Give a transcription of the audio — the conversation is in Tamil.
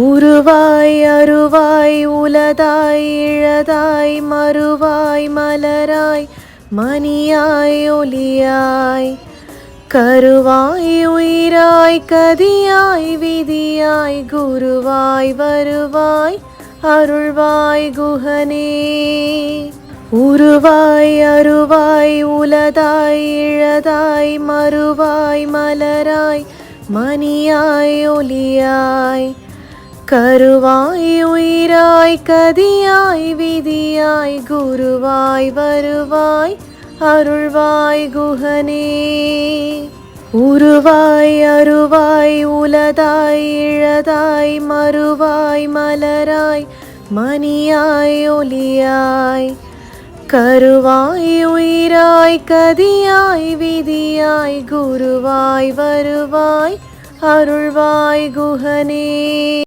உருவாய் அருவாய் உலதாய் இழதாய் மறுவாய் மலராய் மணியாய் ஒளியாய் கருவாய் உயிராய் கதியாய் விதியாய் குருவாய் வருவாய் அருள்வாய் குஹனே. உருவாய் அருவாய் உலதாய் இழதாய் மறுவாய் மலராய் மணியாய் ஒளியாய் கருவாய் உயிராய் கதியாய் விதியாய் குருவாய் வருவாய் அருள்வாய் குஹனே. உருவாய் அருவாய் உலதாய் இழதாய் மறுவாய் மலராய் மணியாய் ஒளியாய் கருவாய் உயிராய் கதியாய் விதியாய் குருவாய் வருவாய் அருள்வாய் குஹனே.